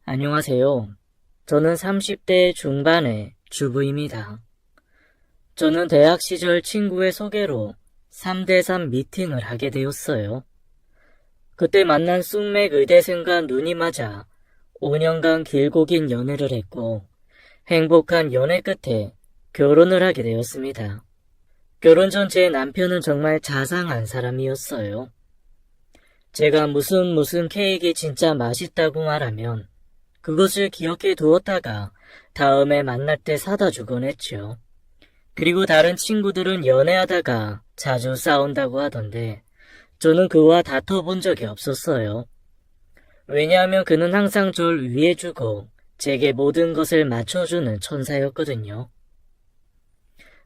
안녕하세요. 저는 30대 중반의 주부입니다. 저는 대학 시절 친구의 소개로 3대3 미팅을 하게 되었어요. 그때 만난 쑥맥 의대생과 눈이 맞아 5년간 길고 긴 연애를 했고 행복한 연애 끝에 결혼을 하게 되었습니다. 결혼 전 제 남편은 정말 자상한 사람이었어요. 제가 무슨 케이크 진짜 맛있다고 말하면 그것을 기억해 두었다가 다음에 만날 때 사다 주곤 했죠. 그리고 다른 친구들은 연애하다가 자주 싸운다고 하던데 저는 그와 다퉈본 적이 없었어요. 왜냐하면 그는 항상 절 위해주고 제게 모든 것을 맞춰주는 천사였거든요.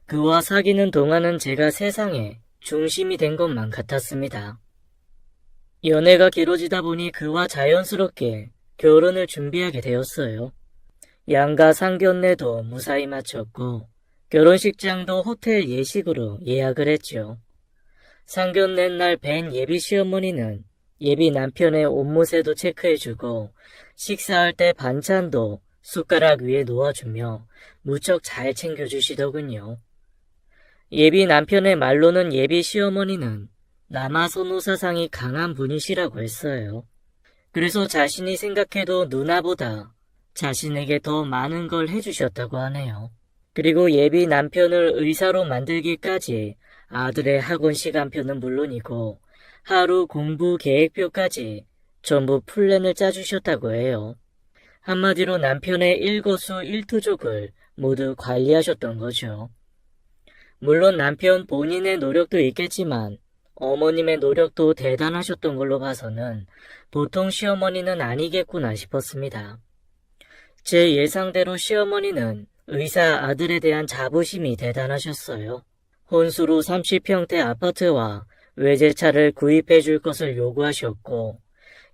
그와 사귀는 동안은 제가 세상의 중심이 된 것만 같았습니다. 연애가 길어지다 보니 그와 자연스럽게 결혼을 준비하게 되었어요. 양가 상견례도 무사히 마쳤고 결혼식장도 호텔 예식으로 예약을 했죠. 상견례 날 뵌 예비 시어머니는 예비 남편의 옷무새도 체크해주고 식사할 때 반찬도 숟가락 위에 놓아주며 무척 잘 챙겨주시더군요. 예비 남편의 말로는 예비 시어머니는 남아선호 사상이 강한 분이시라고 했어요. 그래서 자신이 생각해도 누나보다 자신에게 더 많은 걸 해주셨다고 하네요. 그리고 예비 남편을 의사로 만들기까지 아들의 학원 시간표는 물론이고 하루 공부 계획표까지 전부 플랜을 짜주셨다고 해요. 한마디로 남편의 일거수일투족을 모두 관리하셨던 거죠. 물론 남편 본인의 노력도 있겠지만 어머님의 노력도 대단하셨던 걸로 봐서는 보통 시어머니는 아니겠구나 싶었습니다. 제 예상대로 시어머니는 의사 아들에 대한 자부심이 대단하셨어요. 혼수로 30평대 아파트와 외제차를 구입해 줄 것을 요구하셨고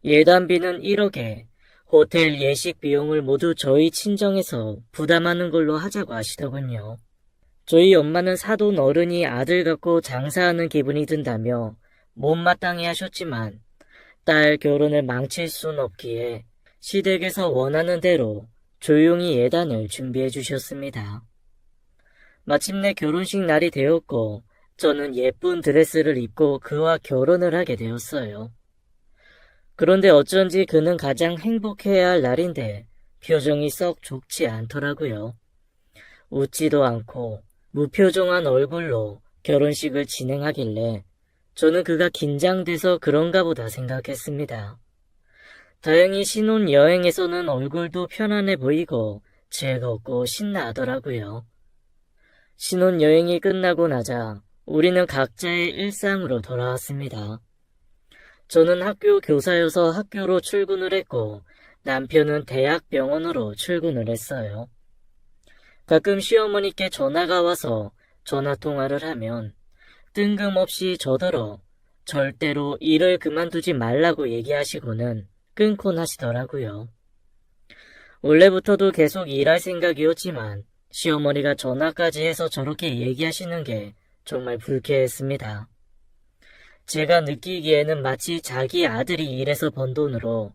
예단비는 1억에 호텔 예식 비용을 모두 저희 친정에서 부담하는 걸로 하자고 하시더군요. 저희 엄마는 사돈 어른이 아들 갖고 장사하는 기분이 든다며 못마땅해 하셨지만 딸 결혼을 망칠 순 없기에 시댁에서 원하는 대로 조용히 예단을 준비해 주셨습니다. 마침내 결혼식 날이 되었고 저는 예쁜 드레스를 입고 그와 결혼을 하게 되었어요. 그런데 어쩐지 그는 가장 행복해야 할 날인데 표정이 썩 좋지 않더라고요. 웃지도 않고 무표정한 얼굴로 결혼식을 진행하길래 저는 그가 긴장돼서 그런가 보다 생각했습니다. 다행히 신혼여행에서는 얼굴도 편안해 보이고 즐겁고 신나하더라고요. 신혼여행이 끝나고 나자 우리는 각자의 일상으로 돌아왔습니다. 저는 학교 교사여서 학교로 출근을 했고 남편은 대학 병원으로 출근을 했어요. 가끔 시어머니께 전화가 와서 전화통화를 하면 뜬금없이 저더러 절대로 일을 그만두지 말라고 얘기하시고는 끊곤 하시더라고요. 원래부터도 계속 일할 생각이었지만 시어머니가 전화까지 해서 저렇게 얘기하시는 게 정말 불쾌했습니다. 제가 느끼기에는 마치 자기 아들이 일해서 번 돈으로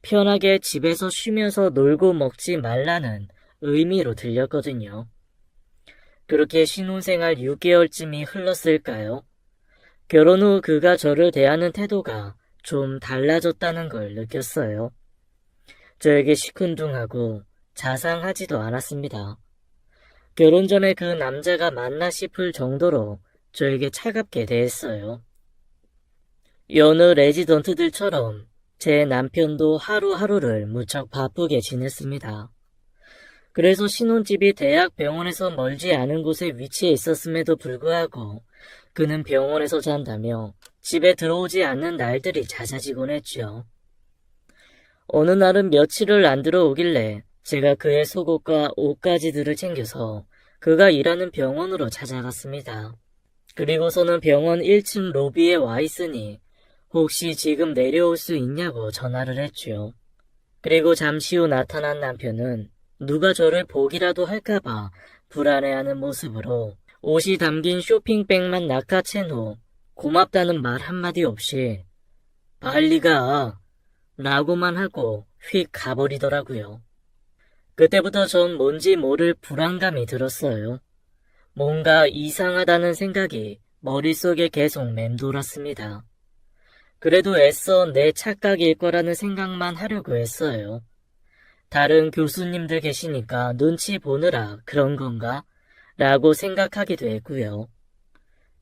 편하게 집에서 쉬면서 놀고 먹지 말라는 의미로 들렸거든요. 그렇게 신혼생활 6개월쯤이 흘렀을까요? 결혼 후 그가 저를 대하는 태도가 좀 달라졌다는 걸 느꼈어요. 저에게 시큰둥하고 자상하지도 않았습니다. 결혼 전에 그 남자가 맞나 싶을 정도로 저에게 차갑게 대했어요. 여느 레지던트들처럼 제 남편도 하루하루를 무척 바쁘게 지냈습니다. 그래서 신혼집이 대학 병원에서 멀지 않은 곳에 위치해 있었음에도 불구하고 그는 병원에서 잔다며 집에 들어오지 않는 날들이 잦아지곤 했죠. 어느 날은 며칠을 안 들어오길래 제가 그의 속옷과 옷가지들을 챙겨서 그가 일하는 병원으로 찾아갔습니다. 그리고서는 병원 1층 로비에 와 있으니 혹시 지금 내려올 수 있냐고 전화를 했죠. 그리고 잠시 후 나타난 남편은 누가 저를 보기라도 할까봐 불안해하는 모습으로 옷이 담긴 쇼핑백만 낚아챈 후 고맙다는 말 한마디 없이 빨리 가 라고만 하고 휙 가버리더라고요. 그때부터 전 뭔지 모를 불안감이 들었어요. 뭔가 이상하다는 생각이 머릿속에 계속 맴돌았습니다. 그래도 애써 내 착각일 거라는 생각만 하려고 했어요. 다른 교수님들 계시니까 눈치 보느라 그런 건가? 라고 생각하기도 했고요.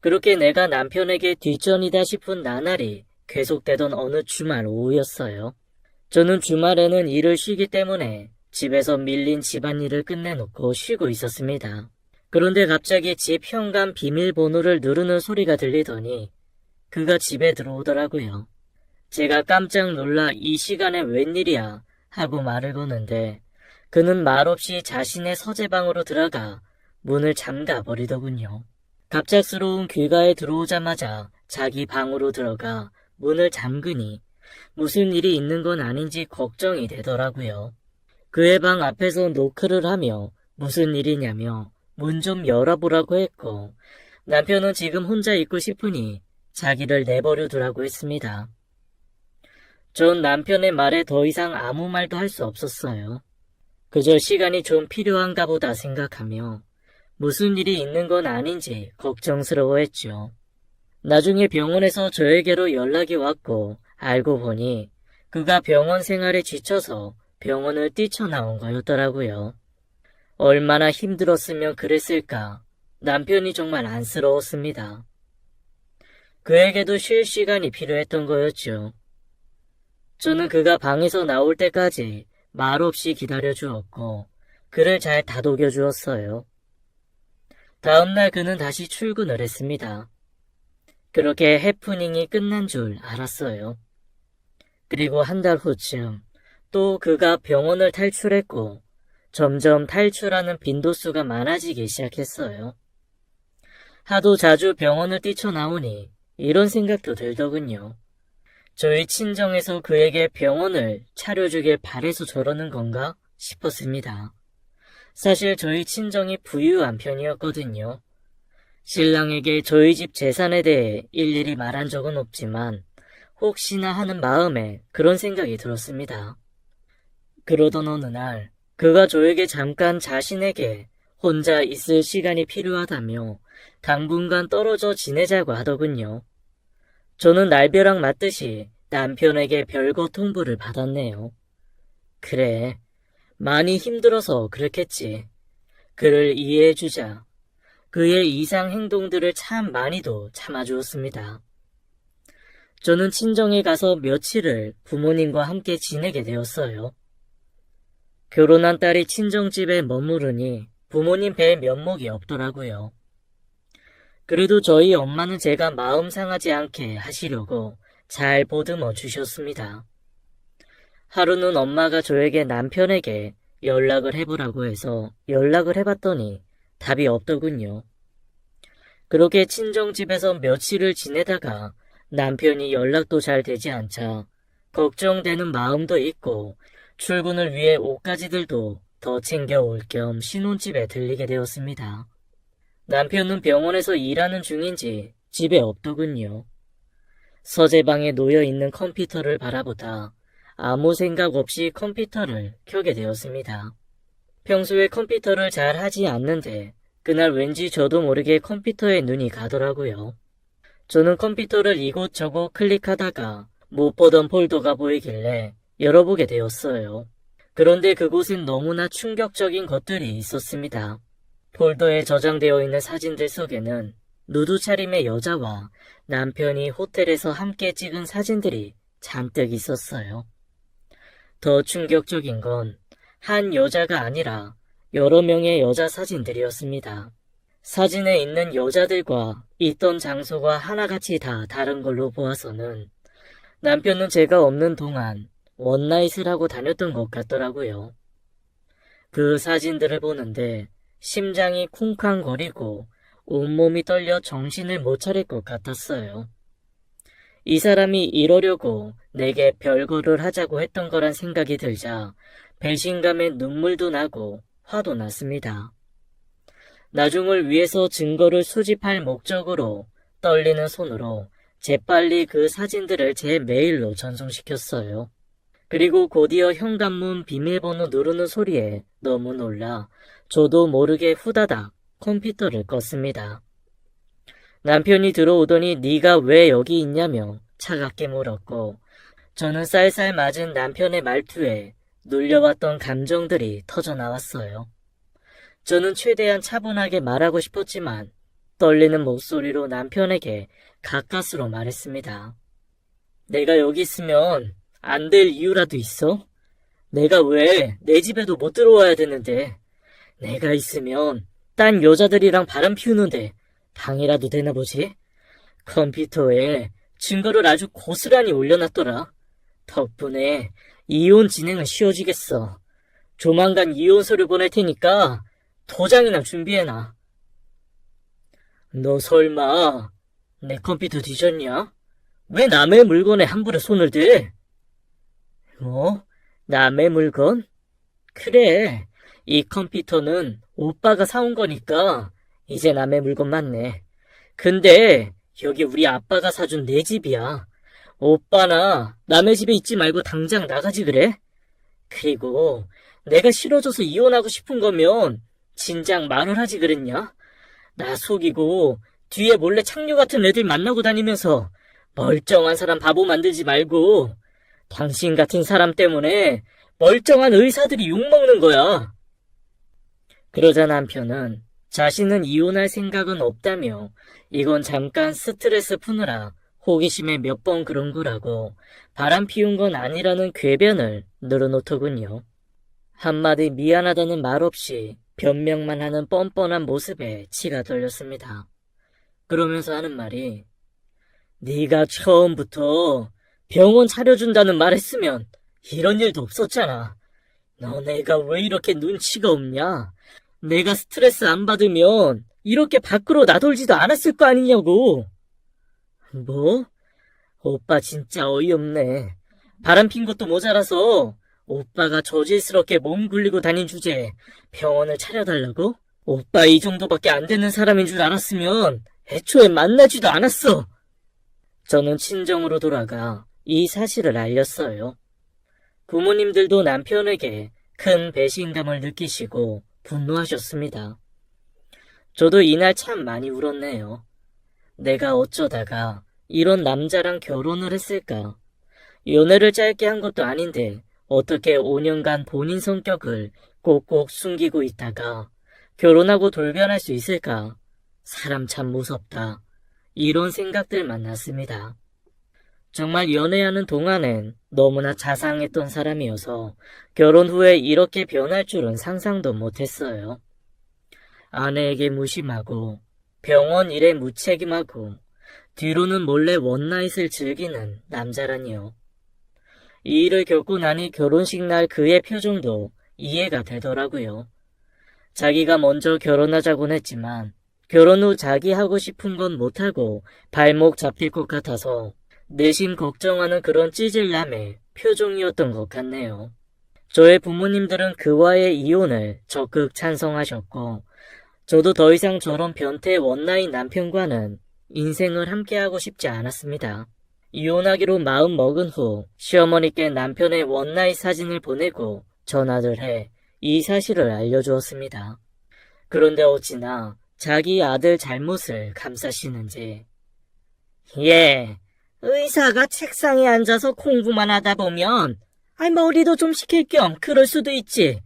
그렇게 내가 남편에게 뒷전이다 싶은 나날이 계속되던 어느 주말 오후였어요. 저는 주말에는 일을 쉬기 때문에 집에서 밀린 집안일을 끝내놓고 쉬고 있었습니다. 그런데 갑자기 집 현관 비밀번호를 누르는 소리가 들리더니 그가 집에 들어오더라고요. 제가 깜짝 놀라 이 시간에 웬일이야 하고 말을 거는데 그는 말없이 자신의 서재방으로 들어가 문을 잠가 버리더군요. 갑작스러운 귀가에 들어오자마자 자기 방으로 들어가 문을 잠그니 무슨 일이 있는 건 아닌지 걱정이 되더라고요. 그의 방 앞에서 노크를 하며 무슨 일이냐며 문 좀 열어보라고 했고 남편은 지금 혼자 있고 싶으니 자기를 내버려 두라고 했습니다. 전 남편의 말에 더 이상 아무 말도 할 수 없었어요. 그저 시간이 좀 필요한가 보다 생각하며 무슨 일이 있는 건 아닌지 걱정스러워했죠. 나중에 병원에서 저에게로 연락이 왔고 알고 보니 그가 병원 생활에 지쳐서 병원을 뛰쳐나온 거였더라고요. 얼마나 힘들었으면 그랬을까. 남편이 정말 안쓰러웠습니다. 그에게도 쉴 시간이 필요했던 거였죠. 저는 그가 방에서 나올 때까지 말없이 기다려주었고 그를 잘 다독여 주었어요. 다음날 그는 다시 출근을 했습니다. 그렇게 해프닝이 끝난 줄 알았어요. 그리고 한 달 후쯤 또 그가 병원을 탈출했고 점점 탈출하는 빈도수가 많아지기 시작했어요. 하도 자주 병원을 뛰쳐나오니 이런 생각도 들더군요. 저희 친정에서 그에게 병원을 차려주길 바래서 저러는 건가 싶었습니다. 사실 저희 친정이 부유한 편이었거든요. 신랑에게 저희 집 재산에 대해 일일이 말한 적은 없지만 혹시나 하는 마음에 그런 생각이 들었습니다. 그러던 어느 날 그가 저에게 잠깐 자신에게 혼자 있을 시간이 필요하다며 당분간 떨어져 지내자고 하더군요. 저는 날벼락 맞듯이 남편에게 별거 통보를 받았네요. 그래, 많이 힘들어서 그렇겠지. 그를 이해해주자. 그의 이상 행동들을 참 많이도 참아주었습니다. 저는 친정에 가서 며칠을 부모님과 함께 지내게 되었어요. 결혼한 딸이 친정집에 머무르니 부모님 뵐 면목이 없더라고요. 그래도 저희 엄마는 제가 마음 상하지 않게 하시려고 잘 보듬어 주셨습니다. 하루는 엄마가 저에게 남편에게 연락을 해보라고 해서 연락을 해봤더니 답이 없더군요. 그렇게 친정집에서 며칠을 지내다가 남편이 연락도 잘 되지 않자 걱정되는 마음도 있고 출근을 위해 옷가지들도 더 챙겨올 겸 신혼집에 들리게 되었습니다. 남편은 병원에서 일하는 중인지 집에 없더군요. 서재방에 놓여있는 컴퓨터를 바라보다 아무 생각 없이 컴퓨터를 켜게 되었습니다. 평소에 컴퓨터를 잘 하지 않는데 그날 왠지 저도 모르게 컴퓨터에 눈이 가더라고요. 저는 컴퓨터를 이곳저곳 클릭하다가 못 보던 폴더가 보이길래 열어보게 되었어요. 그런데 그곳엔 너무나 충격적인 것들이 있었습니다. 폴더에 저장되어 있는 사진들 속에는 누드 차림의 여자와 남편이 호텔에서 함께 찍은 사진들이 잔뜩 있었어요. 더 충격적인 건 한 여자가 아니라 여러 명의 여자 사진들이었습니다. 사진에 있는 여자들과 있던 장소가 하나같이 다 다른 걸로 보아서는 남편은 제가 없는 동안 원나잇을 하고 다녔던 것 같더라고요. 그 사진들을 보는데 심장이 쿵쾅거리고 온몸이 떨려 정신을 못 차릴 것 같았어요. 이 사람이 이러려고 내게 별거를 하자고 했던 거란 생각이 들자 배신감에 눈물도 나고 화도 났습니다. 나중을 위해서 증거를 수집할 목적으로 떨리는 손으로 재빨리 그 사진들을 제 메일로 전송시켰어요. 그리고 곧이어 현관문 비밀번호 누르는 소리에 너무 놀라 저도 모르게 후다닥 컴퓨터를 껐습니다. 남편이 들어오더니 네가 왜 여기 있냐며 차갑게 물었고 저는 쌀쌀 맞은 남편의 말투에 눌려왔던 감정들이 터져나왔어요. 저는 최대한 차분하게 말하고 싶었지만 떨리는 목소리로 남편에게 가까스로 말했습니다. 내가 여기 있으면 안 될 이유라도 있어? 내가 왜 내 집에도 못 들어와야 되는데 내가 있으면 딴 여자들이랑 바람 피우는데 방해라도 되나 보지? 컴퓨터에 증거를 아주 고스란히 올려놨더라. 덕분에 이혼 진행은 쉬워지겠어. 조만간 이혼서를 보낼 테니까 도장이나 준비해놔. 너 설마 내 컴퓨터 뒤졌냐? 왜 남의 물건에 함부로 손을 대? 뭐? 남의 물건? 그래, 이 컴퓨터는 오빠가 사온 거니까 이제 남의 물건 맞네. 근데 여기 우리 아빠가 사준 내 집이야. 오빠나 남의 집에 있지 말고 당장 나가지 그래? 그리고 내가 싫어져서 이혼하고 싶은 거면 진작 말을 하지 그랬냐? 나 속이고 뒤에 몰래 창녀 같은 애들 만나고 다니면서 멀쩡한 사람 바보 만들지 말고 당신 같은 사람 때문에 멀쩡한 의사들이 욕먹는 거야. 그러자 남편은 자신은 이혼할 생각은 없다며 이건 잠깐 스트레스 푸느라 호기심에 몇 번 그런 거라고 바람 피운 건 아니라는 궤변을 늘어놓더군요. 한마디 미안하다는 말 없이 변명만 하는 뻔뻔한 모습에 치가 떨렸습니다. 그러면서 하는 말이 네가 처음부터 병원 차려준다는 말 했으면 이런 일도 없었잖아. 너네가 왜 이렇게 눈치가 없냐? 내가 스트레스 안 받으면 이렇게 밖으로 나돌지도 않았을 거 아니냐고. 뭐? 오빠 진짜 어이없네. 바람핀 것도 모자라서 오빠가 저질스럽게 몸 굴리고 다닌 주제에 병원을 차려달라고? 오빠 이 정도밖에 안 되는 사람인 줄 알았으면 애초에 만나지도 않았어. 저는 친정으로 돌아가 이 사실을 알렸어요. 부모님들도 남편에게 큰 배신감을 느끼시고 분노하셨습니다. 저도 이날 참 많이 울었네요. 내가 어쩌다가 이런 남자랑 결혼을 했을까? 연애를 짧게 한 것도 아닌데 어떻게 5년간 본인 성격을 꼭꼭 숨기고 있다가 결혼하고 돌변할 수 있을까? 사람 참 무섭다. 이런 생각들만 났습니다. 정말 연애하는 동안엔 너무나 자상했던 사람이어서 결혼 후에 이렇게 변할 줄은 상상도 못했어요. 아내에게 무심하고 병원 일에 무책임하고 뒤로는 몰래 원나잇을 즐기는 남자라니요. 이 일을 겪고 나니 결혼식 날 그의 표정도 이해가 되더라고요. 자기가 먼저 결혼하자곤 했지만 결혼 후 자기 하고 싶은 건 못하고 발목 잡힐 것 같아서 내심 걱정하는 그런 찌질남의 표정이었던 것 같네요. 저의 부모님들은 그와의 이혼을 적극 찬성하셨고 저도 더 이상 저런 변태 원나잇 남편과는 인생을 함께하고 싶지 않았습니다. 이혼하기로 마음 먹은 후 시어머니께 남편의 원나잇 사진을 보내고 전화를 해 이 사실을 알려주었습니다. 그런데 어찌나 자기 아들 잘못을 감싸시는지. 예, 의사가 책상에 앉아서 공부만 하다 보면 머리도 좀 식힐 겸 그럴 수도 있지.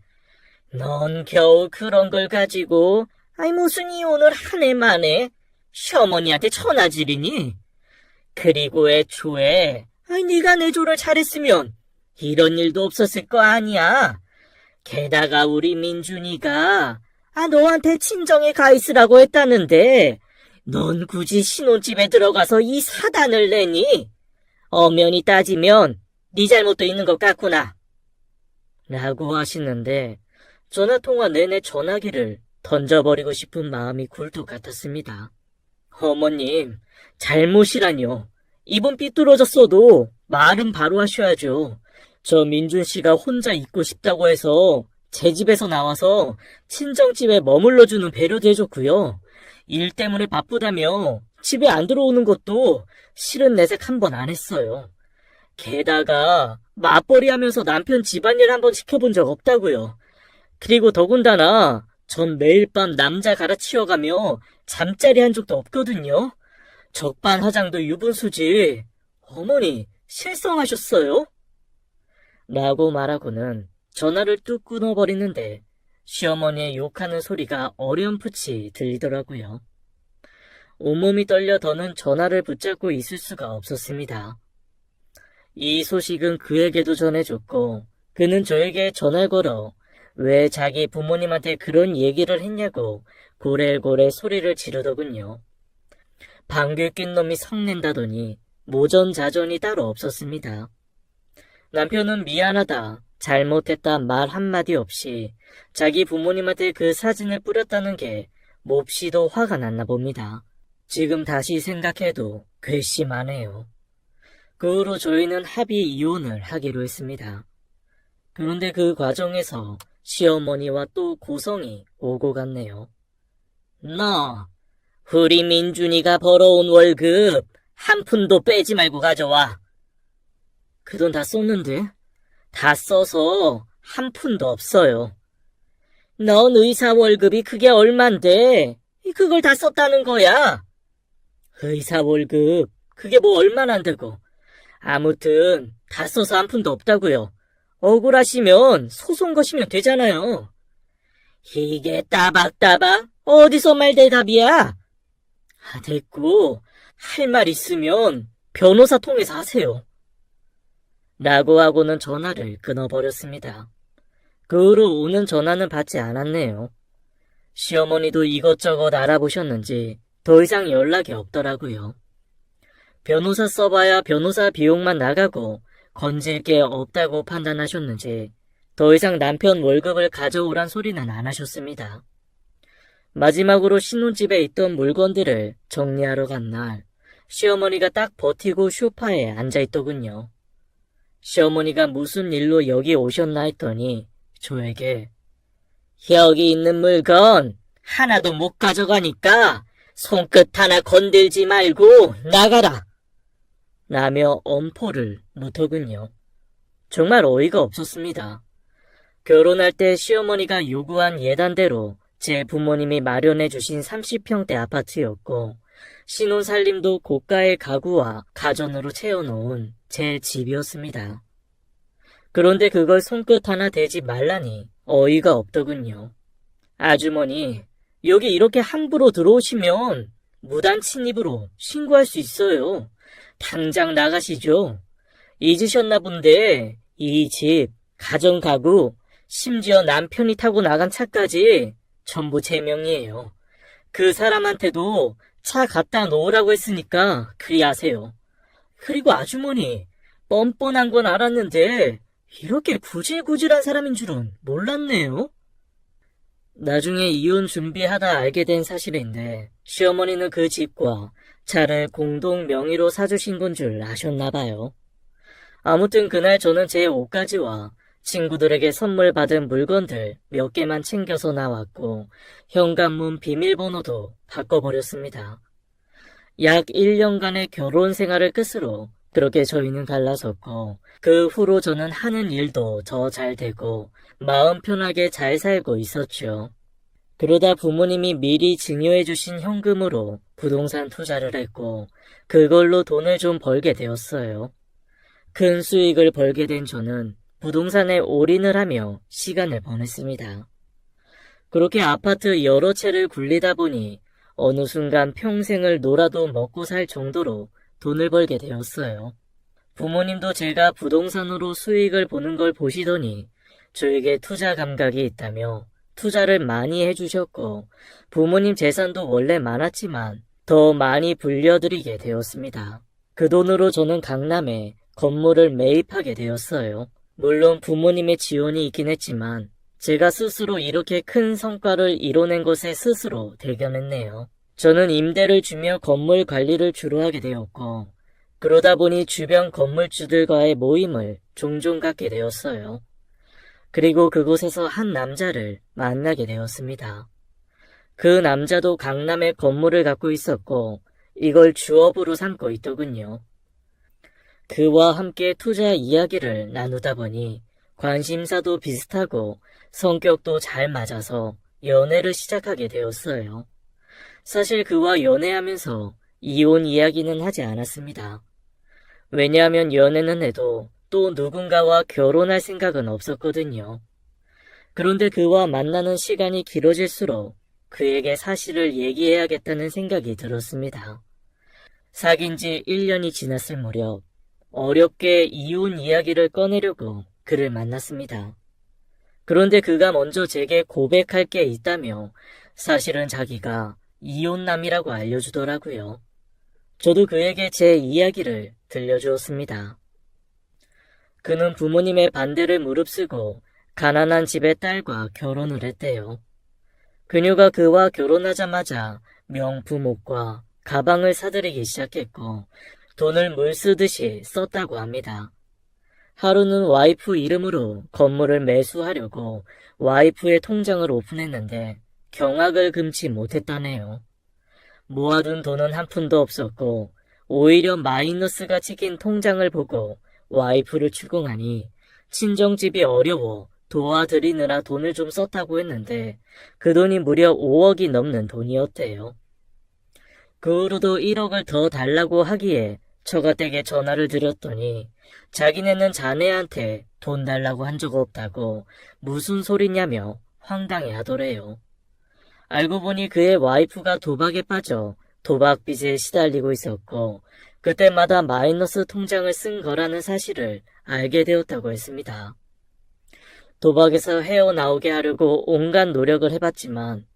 넌 겨우 그런 걸 가지고 무슨 이혼을 한 해 만에 시어머니한테 천하질이니? 그리고 애초에 네가 내조를 잘했으면 이런 일도 없었을 거 아니야. 게다가 우리 민준이가 너한테 친정에 가 있으라고 했다는데 넌 굳이 신혼집에 들어가서 이 사단을 내니? 엄연히 따지면 네 잘못도 있는 것 같구나. 라고 하시는데 전화통화 내내 전화기를 던져버리고 싶은 마음이 굴뚝 같았습니다. 어머님, 잘못이라뇨. 입은 삐뚤어졌어도 말은 바로 하셔야죠. 저 민준 씨가 혼자 있고 싶다고 해서 제 집에서 나와서 친정집에 머물러주는 배려도 해줬고요. 일 때문에 바쁘다며 집에 안 들어오는 것도 실은 내색 한 번 안 했어요. 게다가 맞벌이 하면서 남편 집안일 한번 지켜본 적 없다고요. 그리고 더군다나 전 매일 밤 남자 갈아치워가며 잠자리 한 적도 없거든요. 적반하장도 유분수지. 어머니, 실성하셨어요? 라고 말하고는 전화를 뚝 끊어버리는데 시어머니의 욕하는 소리가 어렴풋이 들리더라고요. 온몸이 떨려 더는 전화를 붙잡고 있을 수가 없었습니다. 이 소식은 그에게도 전해줬고 그는 저에게 전화를 걸어 왜 자기 부모님한테 그런 얘기를 했냐고 고래고래 소리를 지르더군요. 방귀 낀 놈이 성낸다더니 모전자전이 따로 없었습니다. 남편은 미안하다, 잘못했다 말 한마디 없이 자기 부모님한테 그 사진을 뿌렸다는 게 몹시도 화가 났나 봅니다. 지금 다시 생각해도 괘씸하네요. 그 후로 저희는 합의 이혼을 하기로 했습니다. 그런데 그 과정에서 시어머니와 또 고성이 오고 갔네요. 너, 우리 민준이가 벌어온 월급 한 푼도 빼지 말고 가져와. 그 돈 다 썼는데? 다 써서 한 푼도 없어요. 넌 의사 월급이 그게 얼만데 그걸 다 썼다는 거야. 의사 월급 그게 뭐 얼마나 한다고. 아무튼 다 써서 한 푼도 없다고요. 억울하시면 소송 거시면 되잖아요. 이게 따박따박 어디서 말 대답이야? 됐고 할 말 있으면 변호사 통해서 하세요. 라고 하고는 전화를 끊어버렸습니다. 그 후로 오는 전화는 받지 않았네요. 시어머니도 이것저것 알아보셨는지 더 이상 연락이 없더라고요. 변호사 써봐야 변호사 비용만 나가고 건질 게 없다고 판단하셨는지 더 이상 남편 월급을 가져오란 소리는 안 하셨습니다. 마지막으로 신혼집에 있던 물건들을 정리하러 간 날 시어머니가 딱 버티고 소파에 앉아있더군요. 시어머니가 무슨 일로 여기 오셨나 했더니 저에게 여기 있는 물건 하나도 못 가져가니까 손끝 하나 건들지 말고 나가라 라며 엄포를 놓더군요. 정말 어이가 없었습니다. 결혼할 때 시어머니가 요구한 예단대로 제 부모님이 마련해 주신 30평대 아파트였고 신혼살림도 고가의 가구와 가전으로 채워놓은 제 집이었습니다. 그런데 그걸 손끝 하나 대지 말라니 어이가 없더군요. 아주머니, 여기 이렇게 함부로 들어오시면 무단 침입으로 신고할 수 있어요. 당장 나가시죠. 잊으셨나 본데 이 집, 가전 가구, 심지어 남편이 타고 나간 차까지 전부 제 명의예요. 그 사람한테도 차 갖다 놓으라고 했으니까 그리 하세요. 그리고 아주머니, 뻔뻔한 건 알았는데 이렇게 구질구질한 사람인 줄은 몰랐네요. 나중에 이혼 준비하다 알게 된 사실인데 시어머니는 그 집과 차를 공동 명의로 사주신 건 줄 아셨나 봐요. 아무튼 그날 저는 제 옷가지와 친구들에게 선물 받은 물건들 몇 개만 챙겨서 나왔고 현관문 비밀번호도 바꿔버렸습니다. 약 1년간의 결혼 생활을 끝으로 그렇게 저희는 갈라섰고 그 후로 저는 하는 일도 더 잘 되고 마음 편하게 잘 살고 있었죠. 그러다 부모님이 미리 증여해 주신 현금으로 부동산 투자를 했고 그걸로 돈을 좀 벌게 되었어요. 큰 수익을 벌게 된 저는 부동산에 올인을 하며 시간을 보냈습니다. 그렇게 아파트 여러 채를 굴리다 보니 어느 순간 평생을 놀아도 먹고 살 정도로 돈을 벌게 되었어요. 부모님도 제가 부동산으로 수익을 보는 걸 보시더니 저에게 투자 감각이 있다며 투자를 많이 해주셨고 부모님 재산도 원래 많았지만 더 많이 불려드리게 되었습니다. 그 돈으로 저는 강남에 건물을 매입하게 되었어요. 물론 부모님의 지원이 있긴 했지만 제가 스스로 이렇게 큰 성과를 이뤄낸 것에 스스로 대견했네요. 저는 임대를 주며 건물 관리를 주로 하게 되었고 그러다 보니 주변 건물주들과의 모임을 종종 갖게 되었어요. 그리고 그곳에서 한 남자를 만나게 되었습니다. 그 남자도 강남에 건물을 갖고 있었고 이걸 주업으로 삼고 있더군요. 그와 함께 투자 이야기를 나누다 보니 관심사도 비슷하고 성격도 잘 맞아서 연애를 시작하게 되었어요. 사실 그와 연애하면서 이혼 이야기는 하지 않았습니다. 왜냐하면 연애는 해도 또 누군가와 결혼할 생각은 없었거든요. 그런데 그와 만나는 시간이 길어질수록 그에게 사실을 얘기해야겠다는 생각이 들었습니다. 사귄 지 1년이 지났을 무렵 어렵게 이혼 이야기를 꺼내려고 그를 만났습니다. 그런데 그가 먼저 제게 고백할 게 있다며 사실은 자기가 이혼남이라고 알려주더라고요. 저도 그에게 제 이야기를 들려주었습니다. 그는 부모님의 반대를 무릅쓰고 가난한 집의 딸과 결혼을 했대요. 그녀가 그와 결혼하자마자 명품 옷과 가방을 사들이기 시작했고 돈을 물 쓰듯이 썼다고 합니다. 하루는 와이프 이름으로 건물을 매수하려고 와이프의 통장을 오픈했는데 경악을 금치 못했다네요. 모아둔 돈은 한 푼도 없었고 오히려 마이너스가 찍힌 통장을 보고 와이프를 추궁하니 친정집이 어려워 도와드리느라 돈을 좀 썼다고 했는데 그 돈이 무려 5억이 넘는 돈이었대요. 그 후로도 1억을 더 달라고 하기에 처가댁에 전화를 드렸더니 자기네는 자네한테 돈 달라고 한 적 없다고 무슨 소리냐며 황당해 하더래요. 알고 보니 그의 와이프가 도박에 빠져 도박 빚에 시달리고 있었고 그때마다 마이너스 통장을 쓴 거라는 사실을 알게 되었다고 했습니다. 도박에서 헤어나오게 하려고 온갖 노력을 해봤지만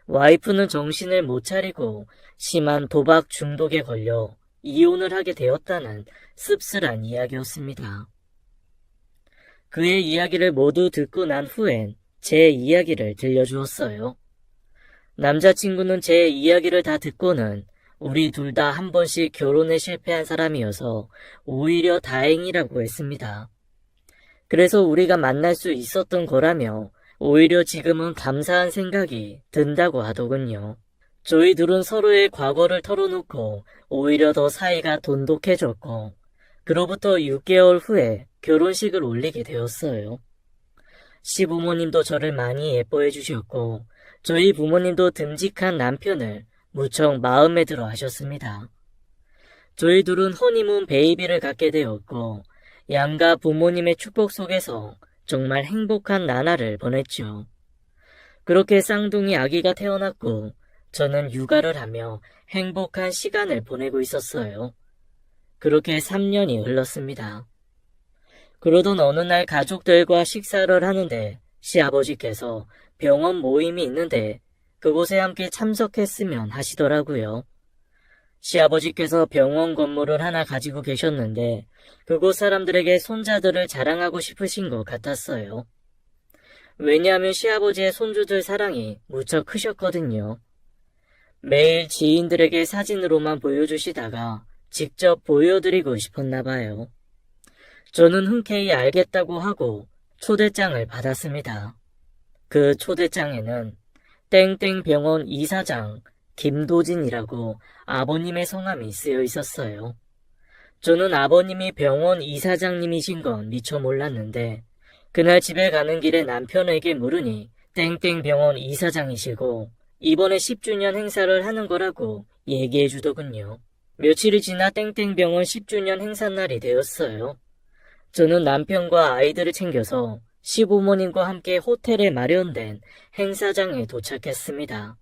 와이프는 정신을 못 차리고 심한 도박 중독에 걸려 이혼을 하게 되었다는 씁쓸한 이야기였습니다. 그의 이야기를 모두 듣고 난 후엔 제 이야기를 들려주었어요. 남자친구는 제 이야기를 다 듣고는 우리 둘 다 한 번씩 결혼에 실패한 사람이어서 오히려 다행이라고 했습니다. 그래서 우리가 만날 수 있었던 거라며 오히려 지금은 감사한 생각이 든다고 하더군요. 저희 둘은 서로의 과거를 털어놓고 오히려 더 사이가 돈독해졌고 그로부터 6개월 후에 결혼식을 올리게 되었어요. 시부모님도 저를 많이 예뻐해 주셨고 저희 부모님도 듬직한 남편을 무척 마음에 들어 하셨습니다. 저희 둘은 허니문 베이비를 갖게 되었고 양가 부모님의 축복 속에서 정말 행복한 나날을 보냈죠. 그렇게 쌍둥이 아기가 태어났고 저는 육아를 하며 행복한 시간을 보내고 있었어요. 그렇게 3년이 흘렀습니다. 그러던 어느 날 가족들과 식사를 하는데 시아버지께서 병원 모임이 있는데 그곳에 함께 참석했으면 하시더라고요. 시아버지께서 병원 건물을 하나 가지고 계셨는데 그곳 사람들에게 손자들을 자랑하고 싶으신 것 같았어요. 왜냐하면 시아버지의 손주들 사랑이 무척 크셨거든요. 매일 지인들에게 사진으로만 보여주시다가 직접 보여드리고 싶었나 봐요. 저는 흔쾌히 알겠다고 하고 초대장을 받았습니다. 그 초대장에는 땡땡병원 이사장 김도진이라고 아버님의 성함이 쓰여 있었어요. 저는 아버님이 병원 이사장님이신 건 미처 몰랐는데 그날 집에 가는 길에 남편에게 물으니 땡땡병원 이사장이시고 이번에 10주년 행사를 하는 거라고 얘기해 주더군요. 며칠이 지나 땡땡병원 10주년 행사날이 되었어요. 저는 남편과 아이들을 챙겨서 시부모님과 함께 호텔에 마련된 행사장에 도착했습니다.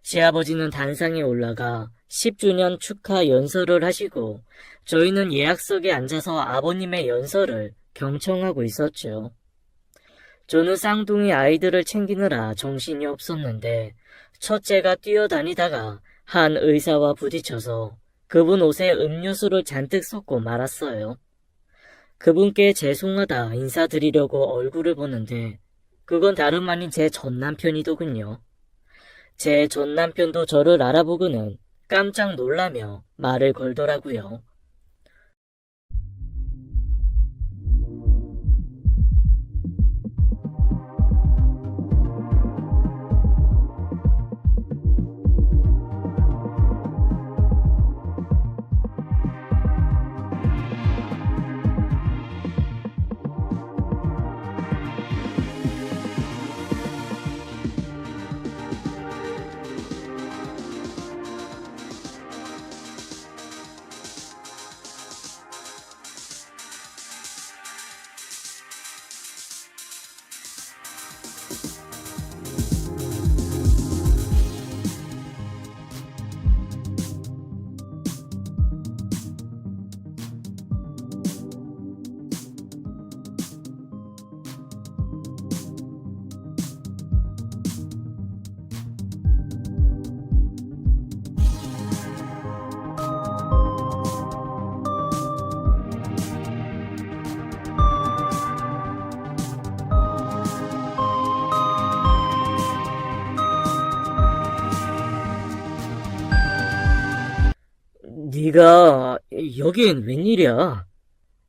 시아버지는 단상에 올라가 10주년 축하 연설을 하시고 저희는 예약석에 앉아서 아버님의 연설을 경청하고 있었죠. 저는 쌍둥이 아이들을 챙기느라 정신이 없었는데 첫째가 뛰어다니다가 한 의사와 부딪혀서 그분 옷에 음료수를 잔뜩 쏟고 말았어요. 그분께 죄송하다 인사드리려고 얼굴을 보는데 그건 다름 아닌 제 전남편이더군요. 제 전남편도 저를 알아보고는 깜짝 놀라며 말을 걸더라고요. 네가 여긴 웬일이야?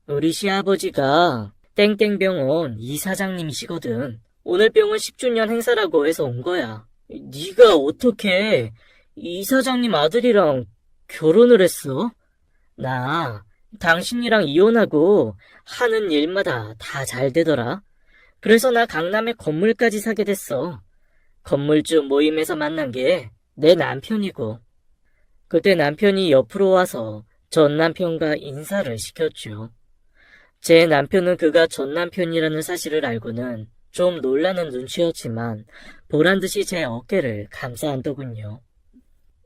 우리 시아버지가 땡땡병원 이사장님이시거든. 오늘 병원 10주년 행사라고 해서 온 거야. 네가 어떻게 이사장님 아들이랑 결혼을 했어? 나 당신이랑 이혼하고 하는 일마다 다 잘 되더라. 그래서 나 강남에 건물까지 사게 됐어. 건물주 모임에서 만난 게 내 남편이고. 그때 남편이 옆으로 와서 전 남편과 인사를 시켰죠. 제 남편은 그가 전 남편이라는 사실을 알고는 좀 놀라는 눈치였지만 보란듯이 제 어깨를 감싸안더군요.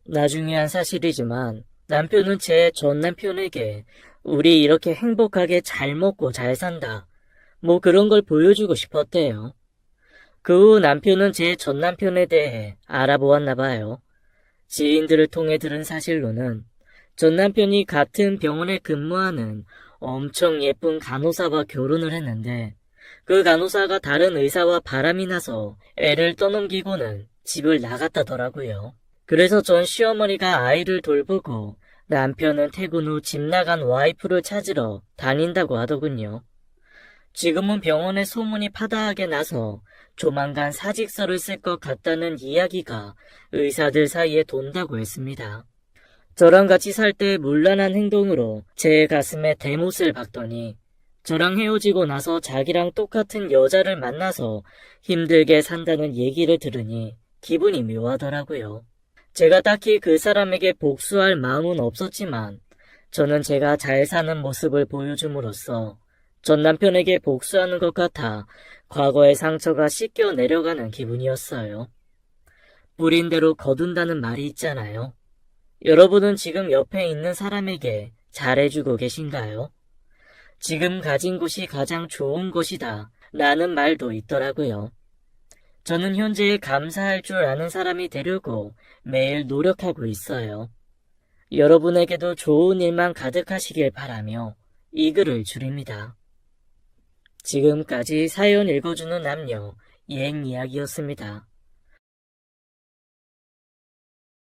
나중에 한 사실이지만 남편은 제 전 남편에게 우리 이렇게 행복하게 잘 먹고 잘 산다, 뭐 그런 걸 보여주고 싶었대요. 그 후 남편은 제 전 남편에 대해 알아보았나 봐요. 지인들을 통해 들은 사실로는 전 남편이 같은 병원에 근무하는 엄청 예쁜 간호사와 결혼을 했는데 그 간호사가 다른 의사와 바람이 나서 애를 떠넘기고는 집을 나갔다더라고요. 그래서 전 시어머니가 아이를 돌보고 남편은 퇴근 후 집 나간 와이프를 찾으러 다닌다고 하더군요. 지금은 병원에 소문이 파다하게 나서 조만간 사직서를 쓸 것 같다는 이야기가 의사들 사이에 돈다고 했습니다. 저랑 같이 살 때 문란한 행동으로 제 가슴에 대못을 박더니 저랑 헤어지고 나서 자기랑 똑같은 여자를 만나서 힘들게 산다는 얘기를 들으니 기분이 묘하더라고요. 제가 딱히 그 사람에게 복수할 마음은 없었지만 저는 제가 잘 사는 모습을 보여줌으로써 전 남편에게 복수하는 것 같아 과거의 상처가 씻겨 내려가는 기분이었어요. 뿌린 대로 거둔다는 말이 있잖아요. 여러분은 지금 옆에 있는 사람에게 잘해주고 계신가요? 지금 가진 곳이 가장 좋은 곳이다 라는 말도 있더라고요. 저는 현재에 감사할 줄 아는 사람이 되려고 매일 노력하고 있어요. 여러분에게도 좋은 일만 가득하시길 바라며 이 글을 줄입니다. 지금까지 사연 읽어주는 남녀 예행 이야기였습니다.